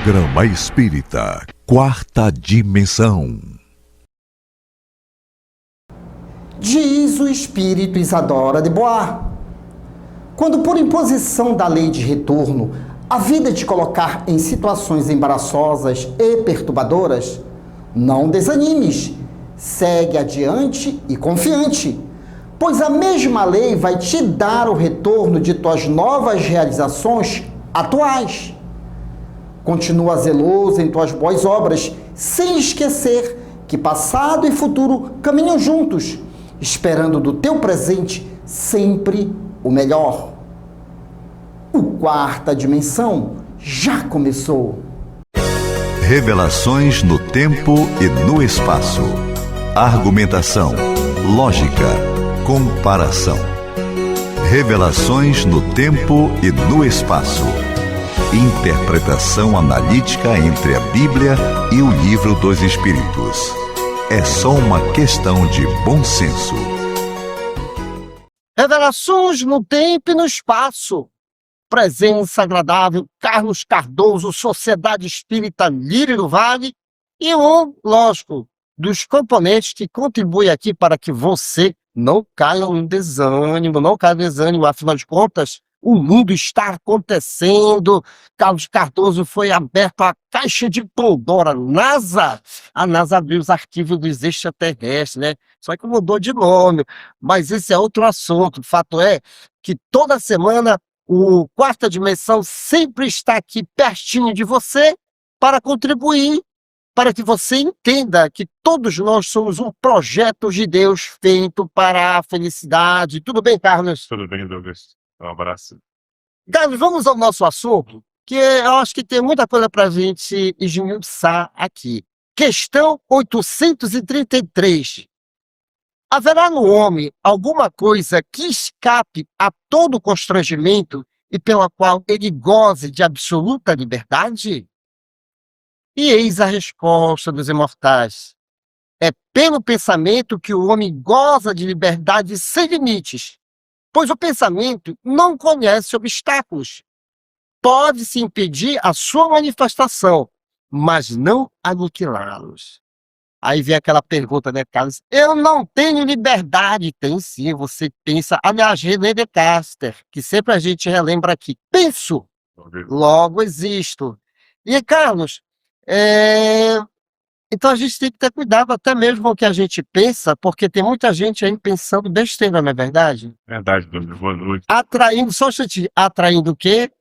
Programa Espírita Quarta Dimensão. Diz o espírito Isadora de Bois: quando por imposição da lei de retorno a vida te colocar em situações embaraçosas e perturbadoras, não desanimes, segue adiante e confiante, pois a mesma lei vai te dar o retorno de tuas novas realizações atuais. Continua zeloso em tuas boas obras, sem esquecer que passado e futuro caminham juntos, esperando do teu presente sempre o melhor. O Quarta Dimensão já começou. Revelações no tempo e no espaço. Argumentação, lógica, comparação. Revelações no tempo e no espaço. Interpretação analítica entre a Bíblia e o Livro dos Espíritos. É só uma questão de bom senso. Revelações no tempo e no espaço. Presença agradável, Carlos Cardoso, Sociedade Espírita Lírio do Vale, e lógico, dos componentes que contribuem aqui para que você não caia no desânimo, afinal de contas, o mundo está acontecendo. Carlos Cardoso foi aberto a caixa de Pandora, a NASA abriu os arquivos dos extraterrestres, né? Só que mudou de nome, mas esse é outro assunto. O fato é que toda semana o Quarta Dimensão sempre está aqui pertinho de você para contribuir, para que você entenda que todos nós somos um projeto de Deus feito para a felicidade. Tudo bem, Carlos? Tudo bem, Douglas. Um abraço. Carlos, vamos ao nosso assunto, que eu acho que tem muita coisa para a gente esmiuçar aqui. Questão 833. Haverá no homem alguma coisa que escape a todo constrangimento e pela qual ele goze de absoluta liberdade? E eis a resposta dos imortais. É pelo pensamento que o homem goza de liberdade sem limites, pois o pensamento não conhece obstáculos. Pode-se impedir a sua manifestação, mas não aniquilá-los. Aí vem aquela pergunta, né, Carlos? Eu não tenho liberdade. Tem sim, você pensa. Aliás, René Descartes, que sempre a gente relembra aqui. Penso, logo existo. E, Carlos, então a gente tem que ter cuidado até mesmo com o que a gente pensa, porque tem muita gente aí pensando besteira, não é verdade? Verdade, Douglas. Boa noite. Atraindo, só um instantinho, atraindo o quê?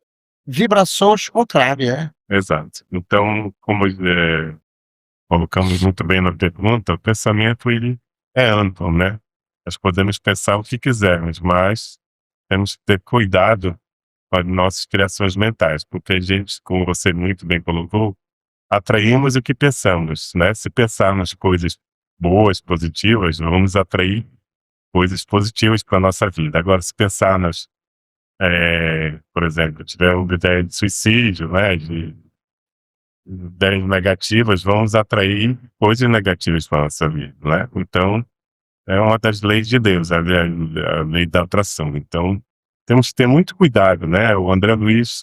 Vibrações contrárias, né? Exato. Então, como colocamos muito bem na pergunta, o pensamento ele é amplo, né? Nós podemos pensar o que quisermos, mas temos que ter cuidado com as nossas criações mentais, porque a gente, como você muito bem colocou, atraímos o que pensamos, né? Se pensarmos coisas boas, positivas, vamos atrair coisas positivas para a nossa vida. Agora, se pensarmos, por exemplo, tiver uma ideia de suicídio, né? De ideias negativas, vamos atrair coisas negativas para a nossa vida, né? Então, é uma das leis de Deus, a lei da atração. Então, temos que ter muito cuidado, né? O André Luiz,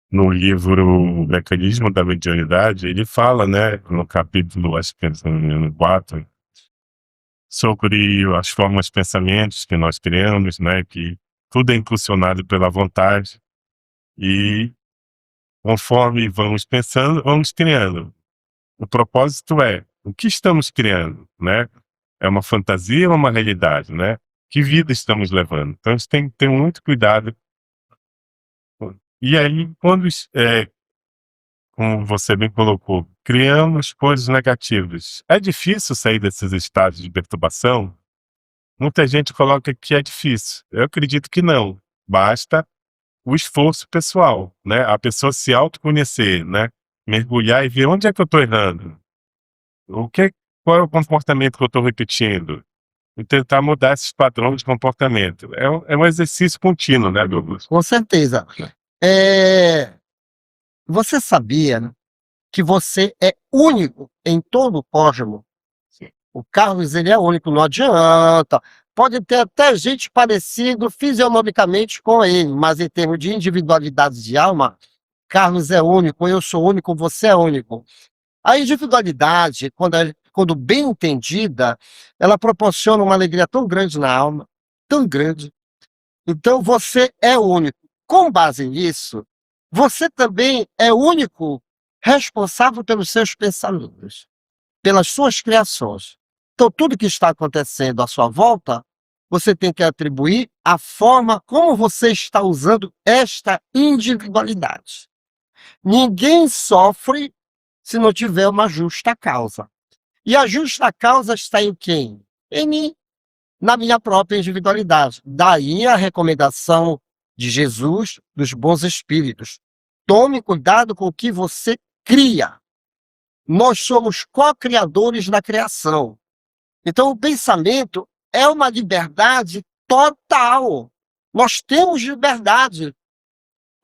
no livro Mecanismo da Mediunidade, ele fala, né, no capítulo, acho que no 4, sobre as formas de pensamentos que nós criamos, né, que tudo é impulsionado pela vontade e conforme vamos pensando, vamos criando. O propósito é, o que estamos criando, né? É uma fantasia ou uma realidade, né? Que vida estamos levando? Então, a gente tem que ter muito cuidado. E aí, quando, como você bem colocou, criamos coisas negativas, é difícil sair desses estados de perturbação? Muita gente coloca que é difícil. Eu acredito que não. Basta o esforço pessoal, né? A pessoa se autoconhecer, né? Mergulhar e ver onde é que eu estou errando. Qual é o comportamento que eu estou repetindo? E tentar mudar esses padrões de comportamento. É um exercício contínuo, né, Douglas? Com certeza. Você sabia que você é único em todo o cosmos? O Carlos, ele é único, não adianta. Pode ter até gente parecido fisionomicamente com ele, mas em termos de individualidade de alma, Carlos é único, eu sou único, você é único. A individualidade, quando bem entendida, ela proporciona uma alegria tão grande na alma, tão grande. Então você é único. Com base nisso, você também é único responsável pelos seus pensamentos, pelas suas criações. Então tudo que está acontecendo à sua volta, você tem que atribuir a forma como você está usando esta individualidade. Ninguém sofre se não tiver uma justa causa. E a justa causa está em quem? Em mim, na minha própria individualidade. Daí a recomendação de Jesus dos bons espíritos. Tome cuidado com o que você cria. Nós somos co-criadores da criação. Então o pensamento é uma liberdade total. Nós temos liberdade.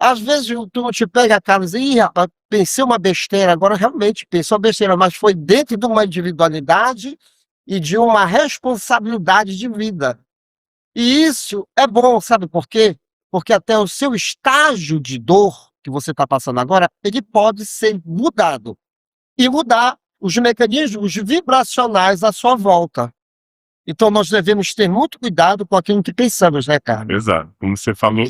Às vezes tu não te pega a cara e diz, ih, rapaz, pensei uma besteira, agora realmente pensou uma besteira, mas foi dentro de uma individualidade e de uma responsabilidade de vida. E isso é bom, sabe por quê? Porque até o seu estágio de dor que você está passando agora, ele pode ser mudado. E mudar os mecanismos vibracionais à sua volta. Então nós devemos ter muito cuidado com aquilo que pensamos, né, Carlos? Exato. Como você falou,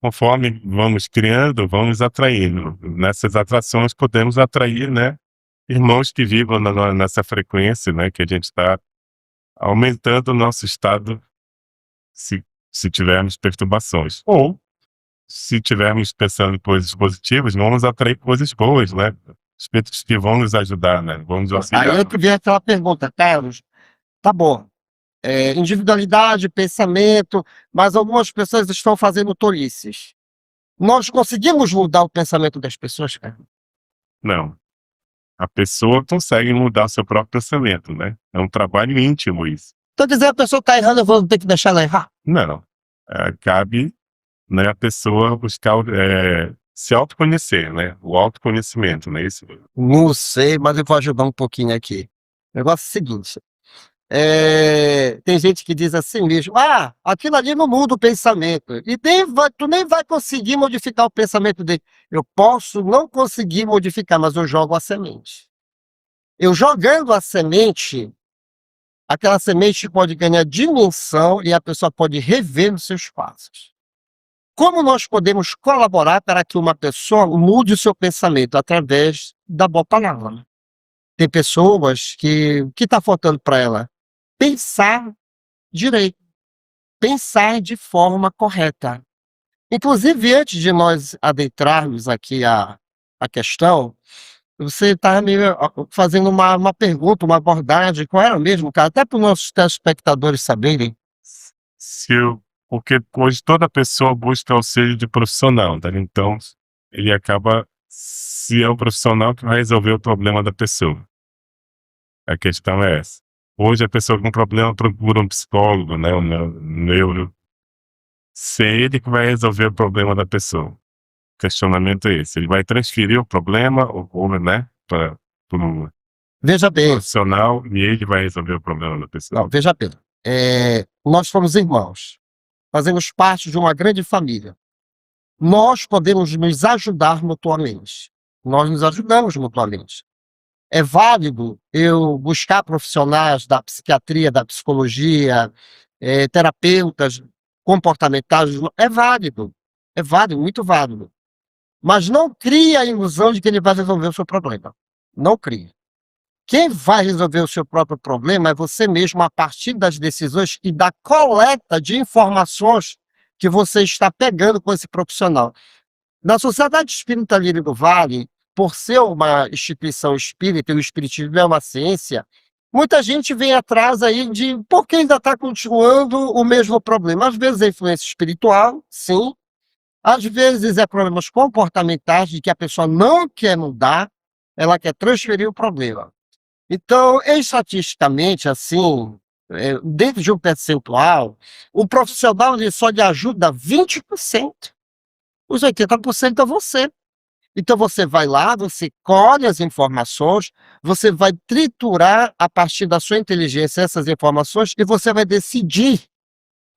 conforme vamos criando, vamos atraindo. Nessas atrações podemos atrair, né, irmãos que vivam nessa frequência, né, que a gente está aumentando o nosso estado se tivermos perturbações. Ou, se tivermos pensando em coisas positivas, vamos atrair coisas boas, né? Espíritos que vão nos ajudar, né? Vão nos auxiliar. Aí vem aquela pergunta, Carlos, tá bom, individualidade, pensamento, mas algumas pessoas estão fazendo tolices. Nós conseguimos mudar o pensamento das pessoas, Carlos? Não. A pessoa consegue mudar o seu próprio pensamento, né? É um trabalho íntimo isso. Então dizer a pessoa está errando, eu vou ter que deixar ela errar? Não. Cabe, né, a pessoa buscar se autoconhecer, né? O autoconhecimento, não é isso? Não sei, mas eu vou ajudar um pouquinho aqui. O negócio é o seguinte. Tem gente que diz assim mesmo, aquilo ali não muda o pensamento. E tu nem vai conseguir modificar o pensamento dele. Eu posso não conseguir modificar, mas eu jogo a semente. Eu jogando a semente, aquela semente pode ganhar dimensão e a pessoa pode rever os seus passos. Como nós podemos colaborar para que uma pessoa mude o seu pensamento? Através da boa palavra. Tem pessoas que o que está faltando para ela? Pensar direito. Pensar de forma correta. Inclusive, antes de nós adentrarmos aqui a questão, você está me fazendo uma pergunta, uma abordagem, qual era mesmo, cara? Até para os nossos telespectadores saberem. Porque hoje toda pessoa busca auxílio de profissional, tá? Então, ele acaba, se é o profissional que vai resolver o problema da pessoa. A questão é essa. Hoje a pessoa com problema procura um psicólogo, né, um neuro. Se é ele que vai resolver o problema da pessoa. O questionamento é esse. Ele vai transferir o problema, né, para um Veja bem. profissional e ele vai resolver o problema da pessoa. Não, veja bem. Nós somos irmãos. Fazemos parte de uma grande família. Nós podemos nos ajudar mutuamente. Nós nos ajudamos mutuamente. É válido eu buscar profissionais da psiquiatria, da psicologia, terapeutas comportamentais. É válido, muito válido. Mas não crie a ilusão de que ele vai resolver o seu problema. Não crie. Quem vai resolver o seu próprio problema é você mesmo a partir das decisões e da coleta de informações que você está pegando com esse profissional. Na Sociedade Espírita Lírio do Vale, por ser uma instituição espírita, e o espiritismo é uma ciência, muita gente vem atrás aí de por que ainda está continuando o mesmo problema. Às vezes é influência espiritual, sim. Às vezes é problemas comportamentais de que a pessoa não quer mudar, ela quer transferir o problema. Então, estatisticamente, assim, dentro de um percentual, o profissional ele só lhe ajuda 20%. Os 80% é você. Então você vai lá, você colhe as informações, você vai triturar a partir da sua inteligência essas informações e você vai decidir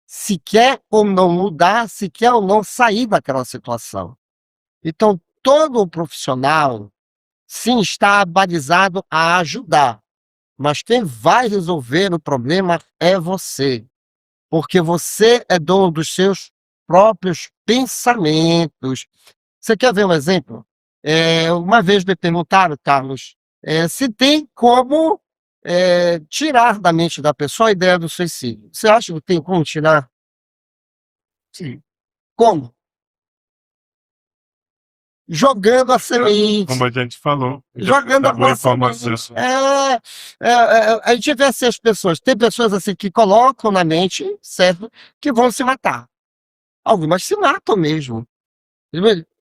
se quer ou não mudar, se quer ou não sair daquela situação. Então, todo profissional, sim, está balizado a ajudar, mas quem vai resolver o problema é você, porque você é dono dos seus próprios pensamentos. Você quer ver um exemplo? Uma vez me perguntaram, Carlos, se tem como tirar da mente da pessoa a ideia do suicídio. Você acha que tem como tirar? Sim. Como? Jogando a semente. Como a gente falou, Jogando a boa boa informação. semente. A gente vê assim as pessoas. Tem pessoas assim que colocam na mente, certo? Que vão se matar. Algumas se matam mesmo.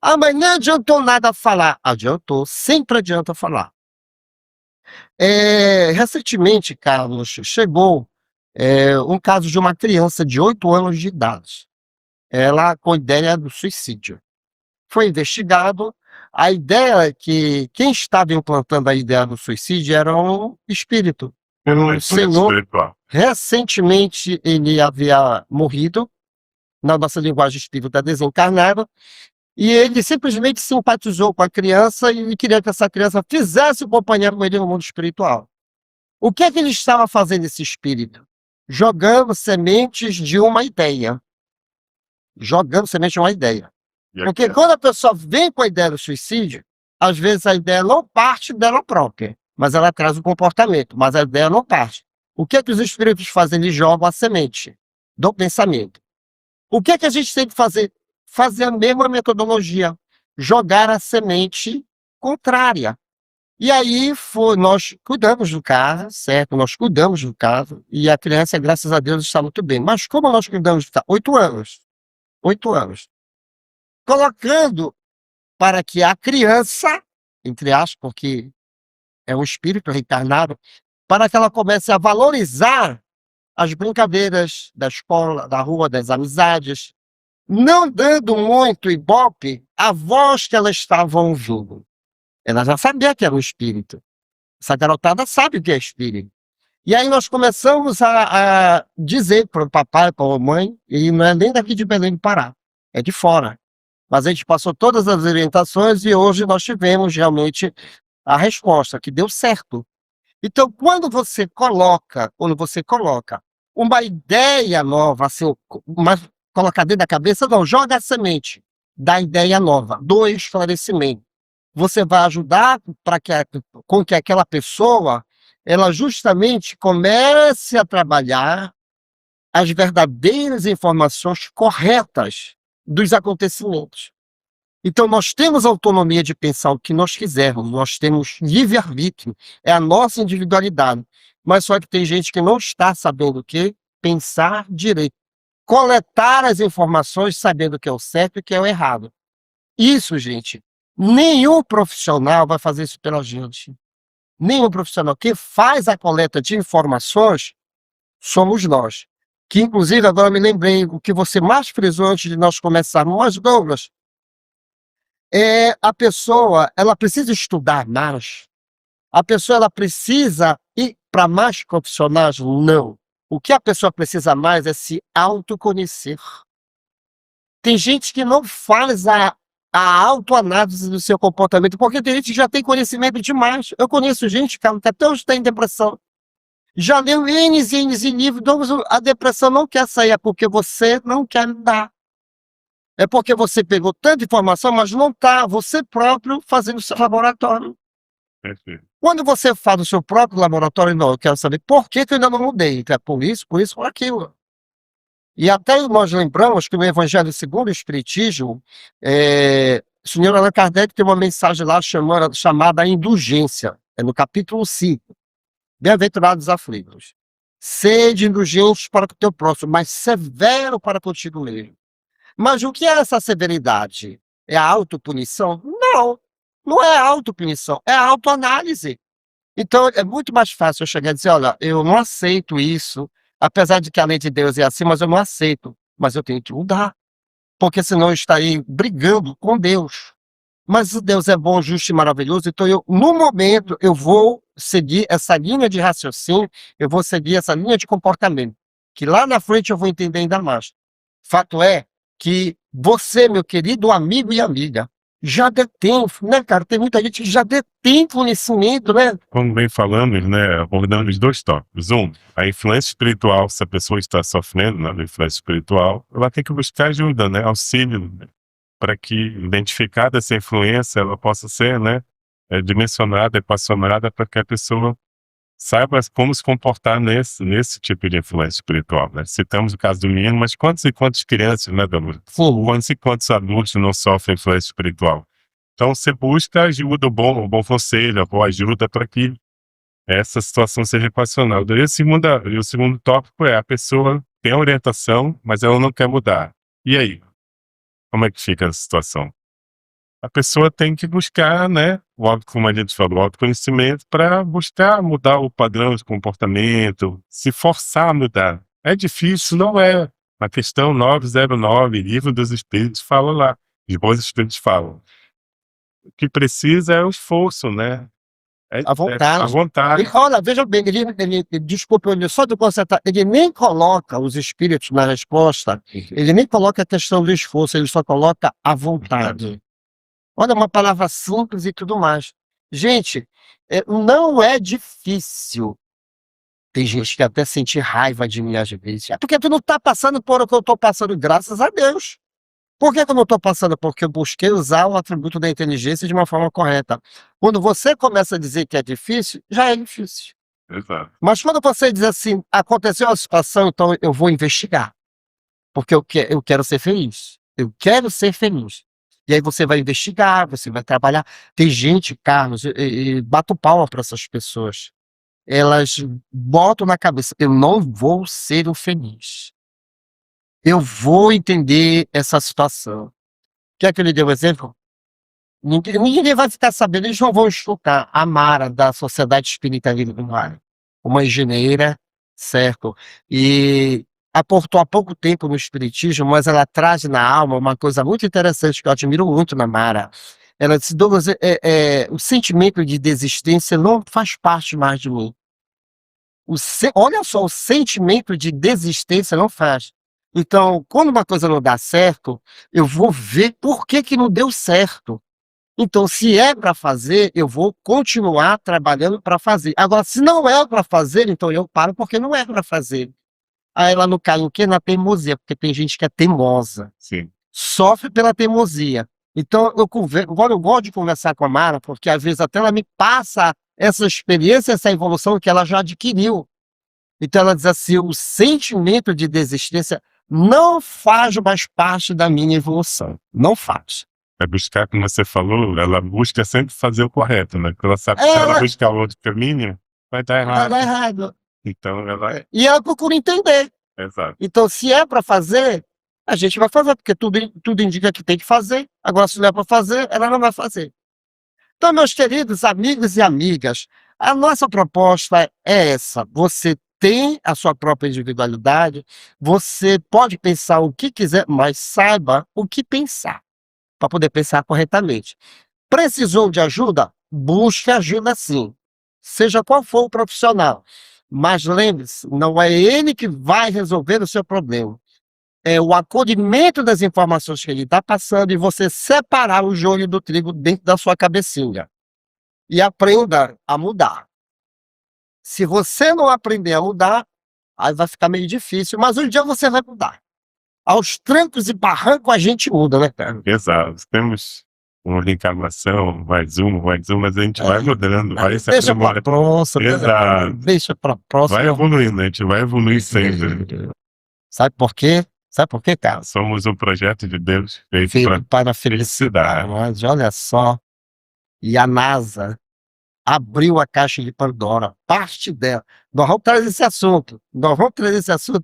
Ah, mas não adiantou nada falar. Adiantou, sempre adianta falar. Recentemente, Carlos, chegou um caso de uma criança de 8 anos de idade. Ela com ideia do suicídio. Foi investigado. A ideia é que quem estava implantando a ideia do suicídio era um espírito. Pelo Senhor, espiritual. recentemente ele havia morrido, na nossa linguagem espírita desencarnado, e ele simplesmente simpatizou com a criança e queria que essa criança fizesse companhia com ele no mundo espiritual. O que é que ele estava fazendo, esse espírito? Jogando sementes de uma ideia. Jogando semente de uma ideia. E Porque aqui, quando a pessoa vem com a ideia do suicídio, às vezes a ideia não parte dela própria, mas ela traz o comportamento, mas a ideia não parte. O que é que os espíritos fazem? Eles jogam a semente do pensamento. O que é que a gente tem que fazer? Fazer a mesma metodologia, jogar a semente contrária. E aí nós cuidamos do caso, certo? Nós cuidamos do caso, e a criança, graças a Deus, está muito bem. Mas como nós cuidamos do caso? 8 anos. 8 anos. Colocando para que a criança, entre aspas, porque é um espírito reencarnado, para que ela comece a valorizar as brincadeiras da escola, da rua, das amizades, não dando muito ibope à voz que ela estava ouvindo. Ela já sabia que era um espírito. Essa garotada sabe o que é espírito. E aí nós começamos a dizer para o papai, para a mamãe, e não é nem daqui de Belém do Pará, é de fora. Mas a gente passou todas as orientações e hoje nós tivemos realmente a resposta, que deu certo. Então, quando você coloca uma ideia nova, assim, colocar dentro da cabeça, não, joga a semente da ideia nova, do esclarecimento. Você vai ajudar com que aquela pessoa, ela justamente comece a trabalhar as verdadeiras informações corretas dos acontecimentos. Então, nós temos autonomia de pensar o que nós quisermos, nós temos livre-arbítrio, é a nossa individualidade. Mas só que tem gente que não está sabendo o que? Pensar direito. Coletar as informações sabendo o que é o certo e o que é o errado. Isso, gente, nenhum profissional vai fazer isso pela gente. Nenhum profissional. Quem faz a coleta de informações somos nós. Que, inclusive, agora me lembrei, o que você mais frisou antes de nós começarmos, mas, Douglas, a pessoa, ela precisa estudar mais. A pessoa, ela precisa ir para mais profissionais? Não. O que a pessoa precisa mais é se autoconhecer. Tem gente que não faz a autoanálise do seu comportamento, porque tem gente que já tem conhecimento demais. Eu conheço gente, cara, que até hoje está em depressão. Já leu N e N livros, então a depressão não quer sair, é porque você não quer dar. É porque você pegou tanta informação, mas não está você próprio fazendo o seu laboratório. perfeito. Quando você faz o seu próprio laboratório, não, eu quero saber por que eu ainda não mudei. É por isso, por aquilo. E até nós lembramos que no Evangelho segundo o Espiritismo, o senhor Allan Kardec tem uma mensagem lá chamada indulgência. É no capítulo 5. Bem-aventurados aflitos. Sede indulgentes para o teu próximo, mas severo para contigo mesmo. Mas o que é essa severidade? É a autopunição? Não, não é a autopunição, é a autoanálise. Então é muito mais fácil eu chegar e dizer, olha, eu não aceito isso, apesar de que a lei de Deus é assim, mas eu não aceito. Mas eu tenho que mudar, porque senão eu estaria brigando com Deus. Mas Deus é bom, justo e maravilhoso, então no momento, eu vou seguir essa linha de raciocínio, eu vou seguir essa linha de comportamento, que lá na frente eu vou entender ainda mais. Fato é que você, meu querido amigo e amiga, já detém, né, cara? Tem muita gente que já detém conhecimento, né? Como vem falando, né, abordando os dois tópicos. A influência espiritual, se a pessoa está sofrendo, né, da influência espiritual, ela tem que buscar ajuda, né, auxílio, né, para que, identificada essa influência, ela possa ser, né, dimensionada, equacionada, para que a pessoa saiba como se comportar nesse tipo de influência espiritual, né? Citamos o caso do menino, mas quantas e quantas crianças, né, Dalu? Quantos e quantos adultos não sofrem influência espiritual? Então, você busca ajuda, o bom conselho, a boa ajuda para que essa situação seja equacionada. E o segundo tópico é: a pessoa tem a orientação, mas ela não quer mudar. E aí? Como é que fica a situação? A pessoa tem que buscar, né, como a gente falou, o autoconhecimento, para buscar mudar o padrão de comportamento, se forçar a mudar. É difícil, não é? Na questão 909, Livro dos Espíritos, fala lá, os bons espíritos falam. O que precisa é o esforço, né? A vontade. A vontade. Olha, veja bem, desculpa, só de consertar, ele nem coloca os espíritos na resposta, ele nem coloca a questão do esforço, ele só coloca a vontade. Olha, uma palavra simples e tudo mais. Gente, não é difícil. Tem gente que até sente raiva de mim às vezes. É porque tu não está passando por o que eu estou passando, graças a Deus. Por que eu não estou passando? Porque eu busquei usar o atributo da inteligência de uma forma correta. Quando você começa a dizer que é difícil, já é difícil. Exato. Mas quando você diz assim, aconteceu uma situação, então eu vou investigar. Porque eu quero ser feliz. Eu quero ser feliz. E aí você vai investigar, você vai trabalhar. Tem gente, Carlos, bato palma para essas pessoas. Elas botam na cabeça, eu não vou ser o feliz. Eu vou entender essa situação. Quer que eu lhe dê um exemplo? Ninguém vai ficar sabendo, eles não vão escutar. A Mara, da Sociedade Espírita Livre do Vale, uma engenheira, certo? E aportou há pouco tempo no Espiritismo, mas ela traz na alma uma coisa muito interessante que eu admiro muito na Mara. Ela disse: Douglas, o sentimento de desistência não faz parte mais de mim. Olha só, o sentimento de desistência não faz. Então, quando uma coisa não dá certo, eu vou ver por que não deu certo. Então, se é para fazer, eu vou continuar trabalhando para fazer. Agora, se não é para fazer, então eu paro porque não é para fazer. Aí ela não cai o quê? Na teimosia, porque tem gente que é teimosa. Sim. Sofre pela teimosia. Então, agora eu gosto de conversar com a Mara, porque às vezes até ela me passa essa experiência, essa evolução que ela já adquiriu. Então ela diz assim: o sentimento de desistência não faz mais parte da minha evolução. Não faz. É buscar, como você falou, ela busca sempre fazer o correto, né? Porque ela sabe que se ela buscar o outro caminho, vai dar errado. Vai dar errado. Então ela... E ela procura entender. Exato. Então, se é para fazer, a gente vai fazer, porque tudo indica que tem que fazer. Agora, se não é para fazer, ela não vai fazer. Então, meus queridos amigos e amigas, a nossa proposta é essa. Você tem a sua própria individualidade, você pode pensar o que quiser, mas saiba o que pensar, para poder pensar corretamente. Precisou de ajuda? Busque ajuda sim, seja qual for o profissional. Mas lembre-se, não é ele que vai resolver o seu problema. É o acolhimento das informações que ele está passando e você separar o joio do trigo dentro da sua cabecinha. E aprenda a mudar. Se você não aprender a mudar, aí vai ficar meio difícil, mas um dia você vai mudar. Aos trancos e barrancos a gente muda, né, cara? Exato. Temos uma reencarnação, mais uma, mas a gente vai mudando. Vai se Deixa para aprimorando. próxima. Exato. Deixa para próxima. Vai evoluindo, a gente vai evoluir sempre. Sabe por quê? Sabe por quê, cara? Somos um projeto de Deus feito Feito para a felicidade. Mas olha só. E a NASA abriu a caixa de Pandora, parte dela. Nós vamos trazer esse assunto.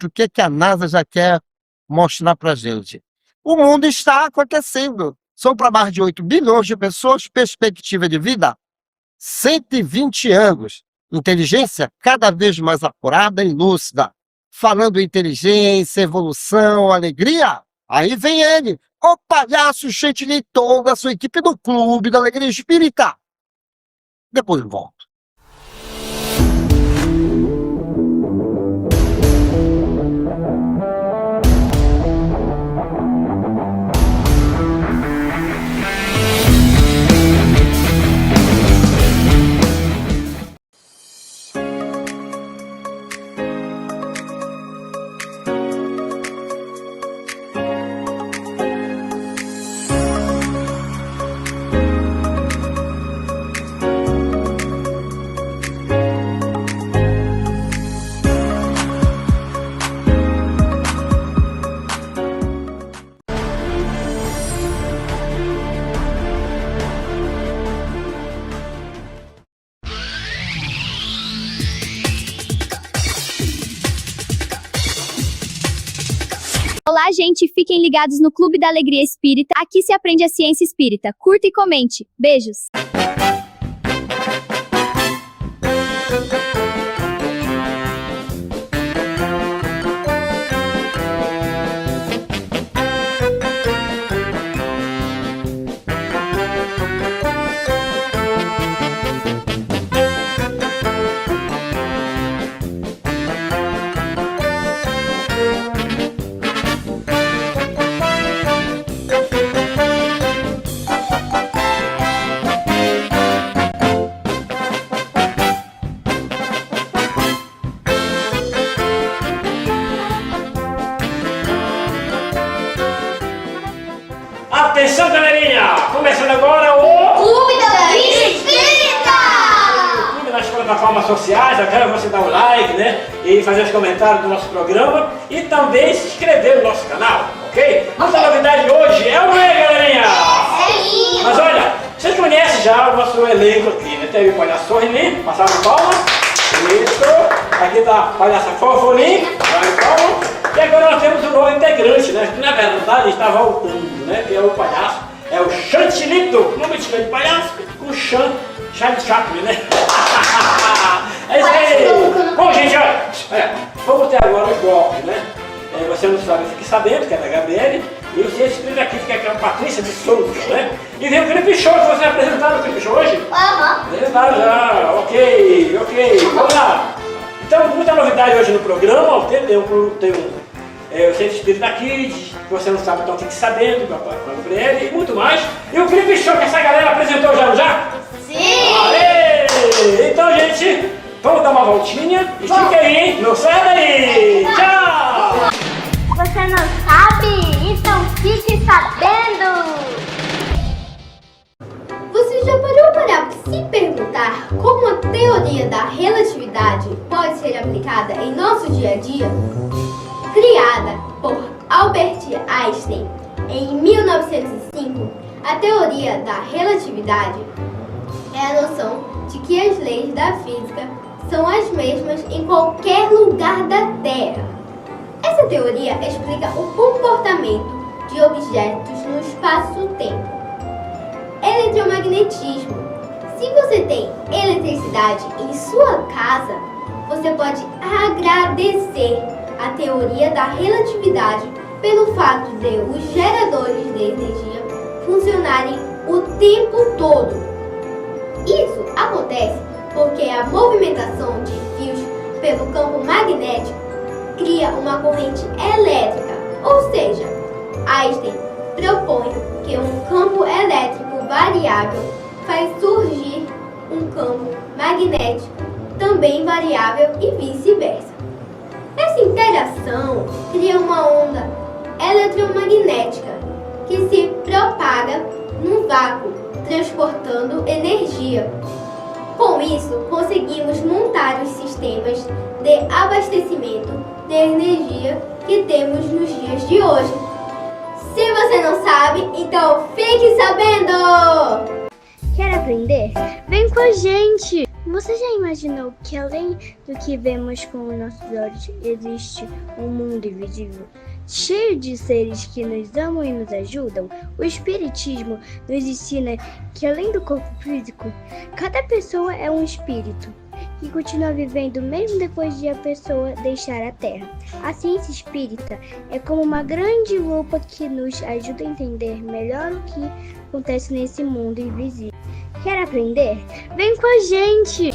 O que a NASA já quer mostrar para a gente. O mundo está acontecendo. São para mais de 8 bilhões de pessoas, perspectiva de vida, 120 anos. Inteligência cada vez mais apurada e lúcida. Falando inteligência, evolução, alegria, aí vem ele, o palhaço Chantilly-Tom da sua equipe do Clube da Alegria Espírita. Depois eu volto. Olá, gente! Fiquem ligados no Clube da Alegria Espírita. Aqui se aprende a ciência espírita. Curta e comente. Beijos! Atenção, galerinha! Começando agora o Clube da Alegria Espírita! Clube nas plataformas sociais. Eu quero você dar um like, né? E fazer os comentários do nosso programa e também se inscrever no nosso canal, ok? Nossa novidade hoje é o quê, galerinha? Mas olha, vocês conhecem já o nosso elenco aqui, né? Teve o palhaço Sorrilim, passava de palma. Isso. Aqui tá a palhaça Fofolim, passava de palma. E agora nós temos um novo integrante, né? Que na verdade está voltando, né? Que é o palhaço, é o Chantilito, uma mistura de palhaço com Charlie Chaplin, né? É isso aí! Bom, gente, olha, vamos ter agora os golpes, né? Você não sabe, fique sabendo que é da Gabriele. E o Ciência Espírita aqui fica aquela Patrícia de Souza, né? E vem o Clipe Show, que você apresentaram o Clipe Show hoje? Apresentaram já, ok. Vamos lá! Então, muita novidade hoje no programa. Tem o Ciência Espírita Kids, que você não sabe, então fique sabendo, com a Gabriele e muito mais. E o Clipe Show que essa galera apresentou já? Sim! Aê! Então, gente, vamos dar uma voltinha e fique aí, não sai daí! Tchau! Você não sabe? Então fique sabendo! Você já parou para se perguntar como a teoria da relatividade pode ser aplicada em nosso dia a dia? Criada por Albert Einstein em 1905, a teoria da relatividade é a noção de que as leis da física são as mesmas em qualquer lugar da Terra. Essa teoria explica o comportamento de objetos no espaço-tempo. Eletromagnetismo. Se você tem eletricidade em sua casa, você pode agradecer a teoria da relatividade pelo fato de os geradores de energia funcionarem o tempo todo. Isso acontece porque a movimentação de fios pelo campo magnético cria uma corrente elétrica, ou seja, Einstein propõe que um campo elétrico variável faz surgir um campo magnético também variável e vice-versa. Essa interação cria uma onda eletromagnética que se propaga no vácuo, transportando energia. Com isso, conseguimos montar os sistemas de abastecimento de energia que temos nos dias de hoje. Se você não sabe, então fique sabendo! Quer aprender? Vem com a gente! Você já imaginou que além do que vemos com os nossos olhos, existe um mundo invisível, cheio de seres que nos amam e nos ajudam? O Espiritismo nos ensina que além do corpo físico, cada pessoa é um espírito que continua vivendo mesmo depois de a pessoa deixar a Terra. A ciência espírita é como uma grande lupa que nos ajuda a entender melhor o que acontece nesse mundo invisível. Quer aprender? Vem com a gente!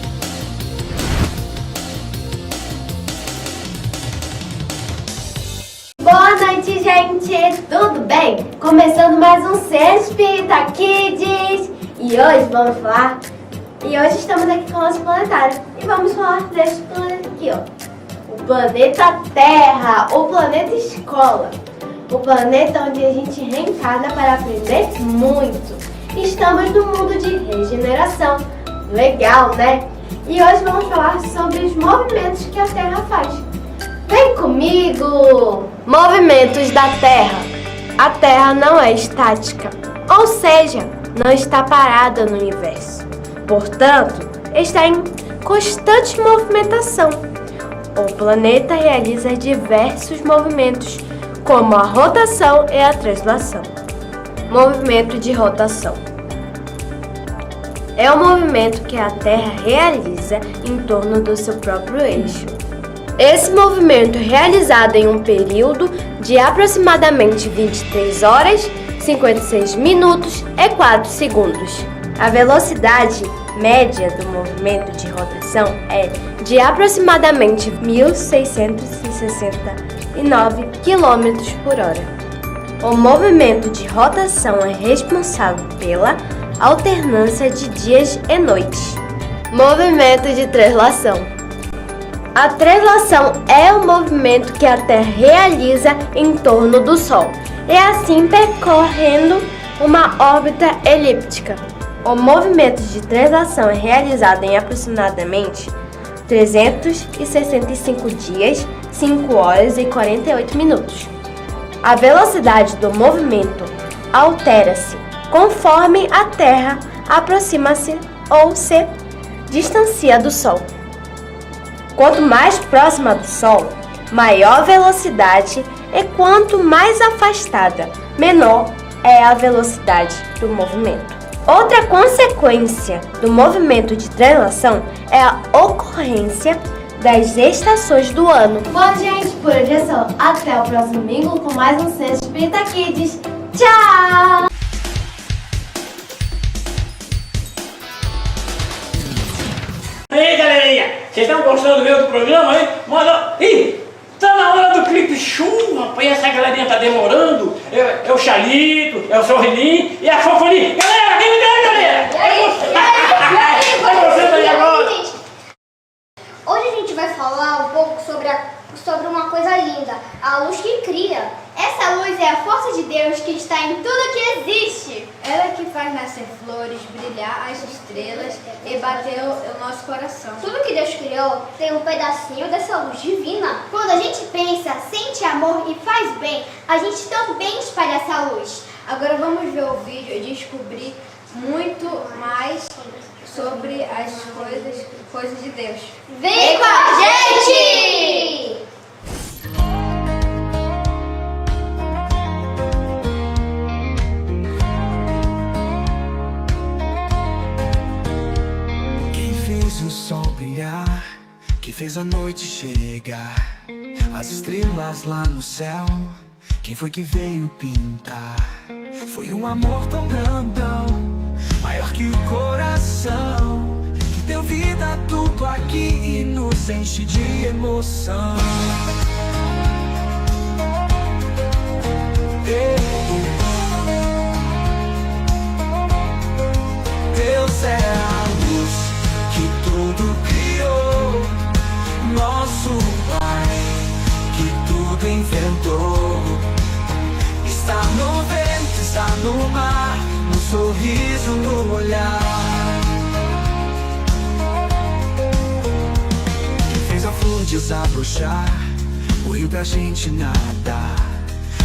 Boa noite, gente! Tudo bem? Começando mais um Ciência Espírita Kids! E hoje vamos falar... E hoje estamos aqui com o nosso planetário. E vamos falar desse planeta aqui, ó. O planeta Terra, o planeta escola. O planeta onde a gente reencarna para aprender muito. Estamos no mundo de regeneração. Legal, né? E hoje vamos falar sobre os movimentos que a Terra faz. Vem comigo! Movimentos da Terra. A Terra não é estática, ou seja, não está parada no universo. Portanto, está em constante movimentação. O planeta realiza diversos movimentos como a rotação e a translação. Movimento de rotação é o movimento que a Terra realiza em torno do seu próprio eixo. Esse movimento é realizado em um período de aproximadamente 23 horas, 56 minutos e 4 segundos. A velocidade média do movimento de rotação é de aproximadamente 1.669 km por hora. O movimento de rotação é responsável pela alternância de dias e noites. Movimento de translação. A translação é o movimento que a Terra realiza em torno do Sol, e assim percorrendo uma órbita elíptica. O movimento de translação é realizado em aproximadamente 365 dias, 5 horas e 48 minutos. A velocidade do movimento altera-se conforme a Terra aproxima-se ou se distancia do Sol. Quanto mais próxima do Sol, maior a velocidade, e quanto mais afastada, menor é a velocidade do movimento. Outra consequência do movimento de translação é a ocorrência das estações do ano. Bom, gente, por hoje é só. Até o próximo domingo com mais um Centro Espírita Kids. Tchau! E aí, galerinha, vocês estão gostando do meu programa aí? Manda... Ih, tá na hora do clipe chuva, rapaz, essa galerinha tá demorando. É o Chalito, é o Sorrilinho e a Fofolinha. Galera, quem me dá, galera? É você aí agora. Hoje a gente vai falar um pouco sobre uma coisa linda, a luz que cria. Essa luz é a força de Deus que está em tudo que existe. Ela que faz nascer flores, brilhar as estrelas e bater o nosso coração. Tudo que Deus criou tem um pedacinho dessa luz divina. Quando a gente pensa, sente amor e faz bem, a gente também espalha essa luz. Agora vamos ver o vídeo e descobrir muito mais sobre as coisas de Deus. Vem com a gente! Quem fez o sol brilhar, que fez a noite chegar, as estrelas lá no céu, quem foi que veio pintar? Foi um amor tão grandão, maior que o coração, que deu vida a tudo aqui e nos enche de emoção. Deus é a luz que tudo criou, nosso Pai que tudo inventou. Está no vento, está no mar, no sorriso, no olhar. Quem fez a flor desabrochar, o rio pra gente nadar.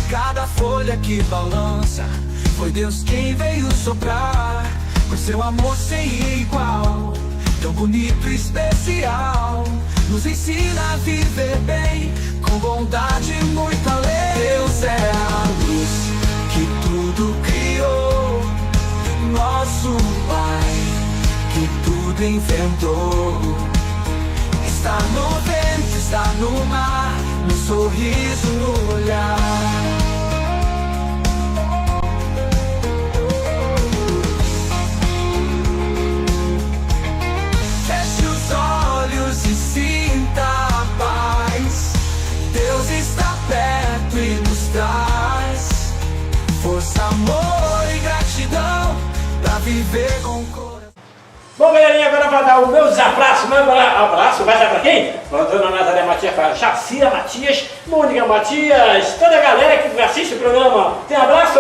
Cada folha que balança, foi Deus quem veio soprar. Com seu amor sem igual, tão bonito e especial, nos ensina a viver bem, com bondade muito além. Deus é a luz que tudo criou, nosso Pai que tudo inventou. Está no vento, está no mar, no sorriso, no olhar. E sinta a paz, Deus está perto e nos traz força, amor e gratidão pra viver com o coração. Bom, galerinha, agora vai dar os meus abraços, mas agora abraço, vai dar pra quem? Pra Dona Nazaré Matias, pra Jacira Matias, Mônica Matias, toda a galera que assiste o programa. Tem abraço?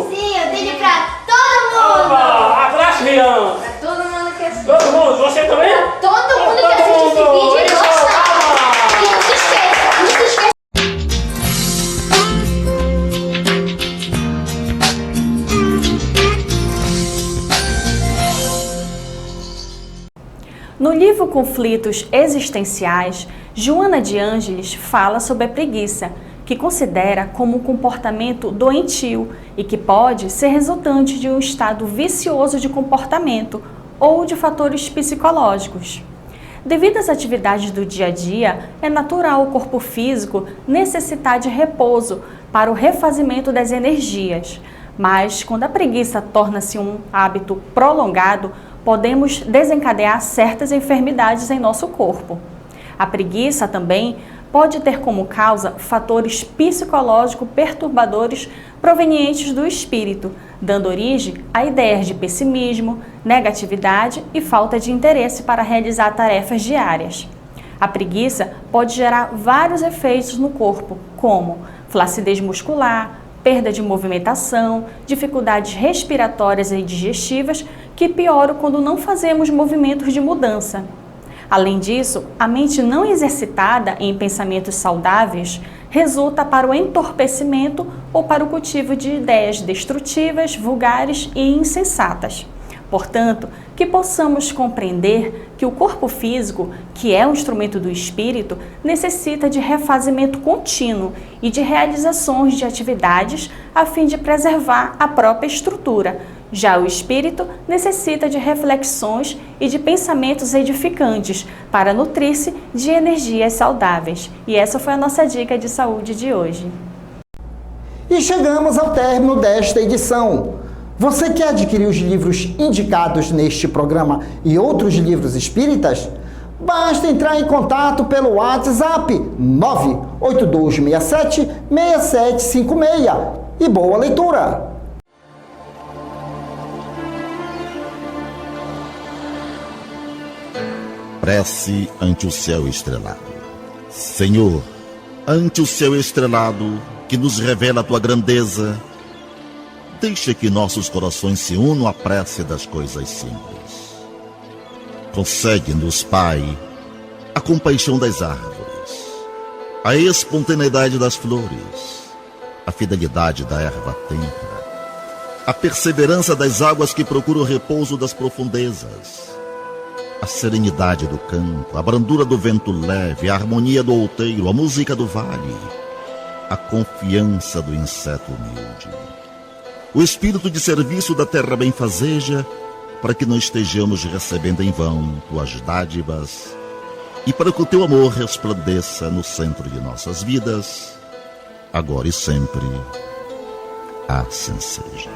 Sim, eu tenho pra todo mundo! Opa, abraço, Rian! Pra todo mundo que assiste. Todo mundo, você também? Pra todo mundo que assiste esse vídeo e gosta! E não se esqueça, não se esqueça. No livro Conflitos Existenciais, Joana de Ângeles fala sobre a preguiça que considera como um comportamento doentio e que pode ser resultante de um estado vicioso de comportamento ou de fatores psicológicos. Devido às atividades do dia a dia, é natural o corpo físico necessitar de repouso para o refazimento das energias. Mas, quando a preguiça torna-se um hábito prolongado, podemos desencadear certas enfermidades em nosso corpo. A preguiça também pode ter como causa fatores psicológicos perturbadores provenientes do espírito, dando origem a ideias de pessimismo, negatividade e falta de interesse para realizar tarefas diárias. A preguiça pode gerar vários efeitos no corpo, como flacidez muscular, perda de movimentação, dificuldades respiratórias e digestivas, que pioram quando não fazemos movimentos de mudança. Além disso, a mente não exercitada em pensamentos saudáveis resulta para o entorpecimento ou para o cultivo de ideias destrutivas, vulgares e insensatas. Portanto, que possamos compreender que o corpo físico, que é um instrumento do espírito, necessita de refazimento contínuo e de realizações de atividades a fim de preservar a própria estrutura. Já o espírito necessita de reflexões e de pensamentos edificantes para nutrir-se de energias saudáveis. E essa foi a nossa dica de saúde de hoje. E chegamos ao término desta edição. Você quer adquirir os livros indicados neste programa e outros livros espíritas? Basta entrar em contato pelo WhatsApp 98267-6756. E boa leitura! Prece ante o céu estrelado. Senhor, ante o céu estrelado, que nos revela a tua grandeza, deixa que nossos corações se unam à prece das coisas simples. Concede-nos, Pai, a compaixão das árvores, a espontaneidade das flores, a fidelidade da erva tenra, a perseverança das águas que procuram o repouso das profundezas, a serenidade do campo, a brandura do vento leve, a harmonia do outeiro, a música do vale, a confiança do inseto humilde, o espírito de serviço da terra benfazeja, para que não estejamos recebendo em vão tuas dádivas e para que o teu amor resplandeça no centro de nossas vidas, agora e sempre. Assim seja.